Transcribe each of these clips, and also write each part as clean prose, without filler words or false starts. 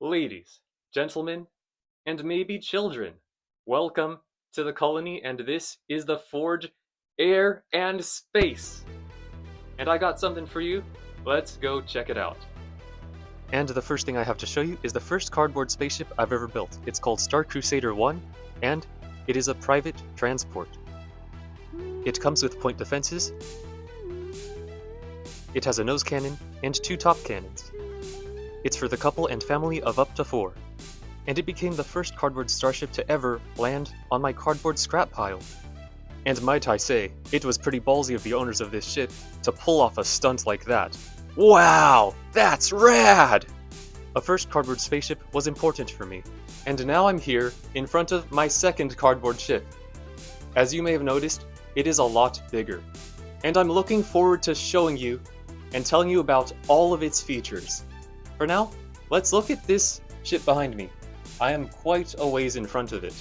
Ladies, gentlemen, and maybe children, welcome to the Culleny, and this is the Forge Air and Space. And I got something for you. Let's go check it out. And the first thing I have to show you is the first cardboard spaceship I've ever built. It's called Star Crusader 1, and it is a private transport. It comes with point defenses. It has a nose cannon and 2 top cannons. It's for the couple and family of up to 4. And it became the first cardboard starship to ever land on my cardboard scrap pile. And might I say, it was pretty ballsy of the owners of this ship to pull off a stunt like that. Wow, that's rad! A first cardboard spaceship was important for me, and now I'm here in front of my second cardboard ship. As you may have noticed, it is a lot bigger, and I'm looking forward to showing you and telling you about all of its features. For now, let's look at this ship behind me. I am quite a ways in front of it.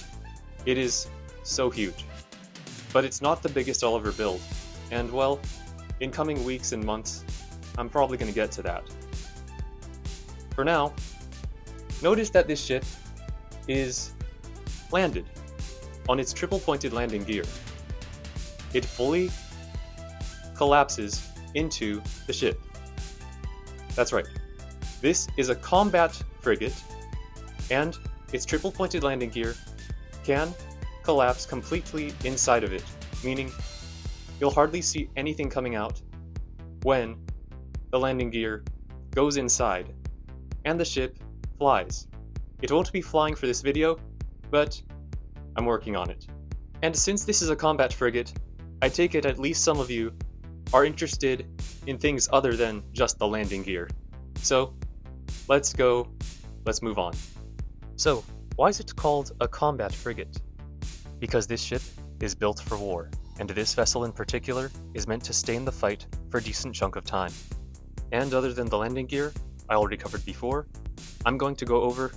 It is so huge. But it's not the biggest I'll ever build, and well, in coming weeks and months, I'm probably going to get to that. For now, notice that this ship is landed on its triple-pointed landing gear. It fully collapses into the ship. That's right. This is a combat frigate, and its triple-pointed landing gear can collapse completely inside of it, meaning you'll hardly see anything coming out when the landing gear goes inside and the ship flies. It won't be flying for this video, but I'm working on it. And since this is a combat frigate, I take it at least some of you are interested in things other than just the landing gear. So, let's move on. So, why is it called a combat frigate? Because this ship is built for war, and this vessel in particular is meant to stay in the fight for a decent chunk of time. And other than the landing gear I already covered before, I'm going to go over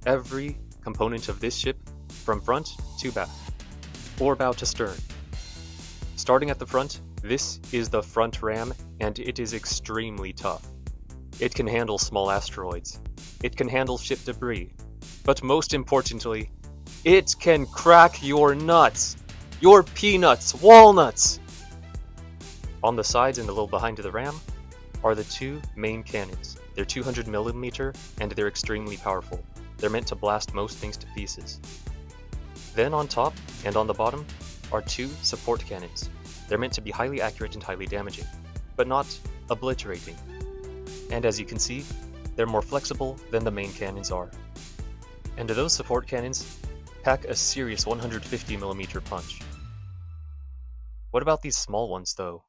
every component of this ship from front to back, or bow to stern. Starting at the front, this is the front ram, and it is extremely tough. It can handle small asteroids. It can handle ship debris. But most importantly, it can crack your nuts! Your peanuts! Walnuts! On the sides and a little behind the ram are the 2 main cannons. They're 200mm and they're extremely powerful. They're meant to blast most things to pieces. Then on top and on the bottom are 2 support cannons. They're meant to be highly accurate and highly damaging, but not obliterating. And as you can see, they're more flexible than the main cannons are. And those support cannons pack a serious 150mm punch. What about these small ones though?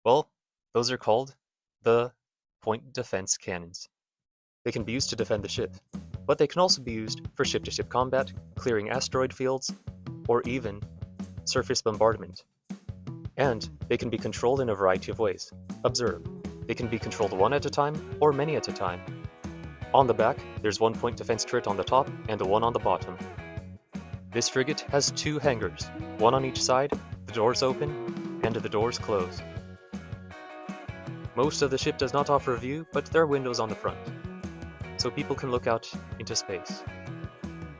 Well, those are called the point defense cannons. They can be used to defend the ship, but they can also be used for ship-to-ship combat, clearing asteroid fields, or even surface bombardment. And they can be controlled in a variety of ways. Observe. They can be controlled one at a time, or many at a time. On the back, there's 1 point defense turret on the top, and 1 on the bottom. This frigate has 2 hangars, 1 on each side, the doors open, and the doors close. Most of the ship does not offer a view, but there are windows on the front, so people can look out into space.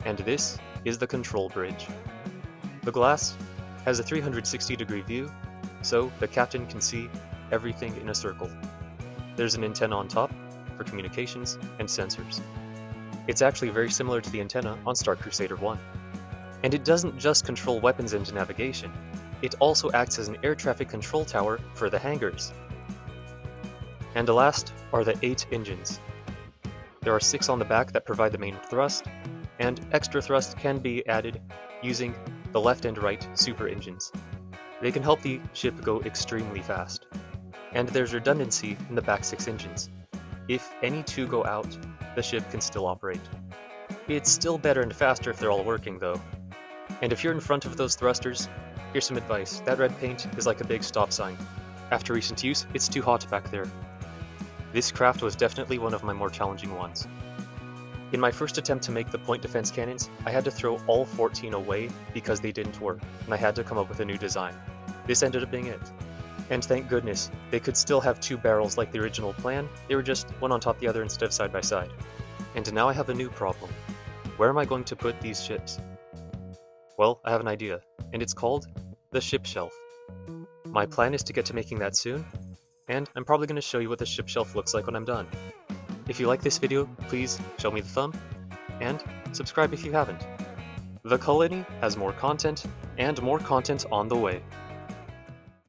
And this is the control bridge. The glass has a 360-degree view, so the captain can see everything in a circle. There's an antenna on top for communications and sensors. It's actually very similar to the antenna on Star Crusader 1. And it doesn't just control weapons and navigation, it also acts as an air traffic control tower for the hangars. And the last are the 8 engines. There are 6 on the back that provide the main thrust, and extra thrust can be added using the left and right super engines. They can help the ship go extremely fast. And there's redundancy in the back 6 engines. If any 2 go out, the ship can still operate. It's still better and faster if they're all working though. And if you're in front of those thrusters, here's some advice. That red paint is like a big stop sign. After recent use, it's too hot back there. This craft was definitely one of my more challenging ones. In my first attempt to make the point defense cannons, I had to throw all 14 away because they didn't work, and I had to come up with a new design. This ended up being it. And thank goodness, they could still have 2 barrels like the original plan, they were just one on top of the other instead of side by side. And now I have a new problem. Where am I going to put these ships? Well, I have an idea, and it's called the ship shelf. My plan is to get to making that soon, and I'm probably going to show you what the ship shelf looks like when I'm done. If you like this video, please show me the thumb, and subscribe if you haven't. The Culleny has more content, and more content on the way.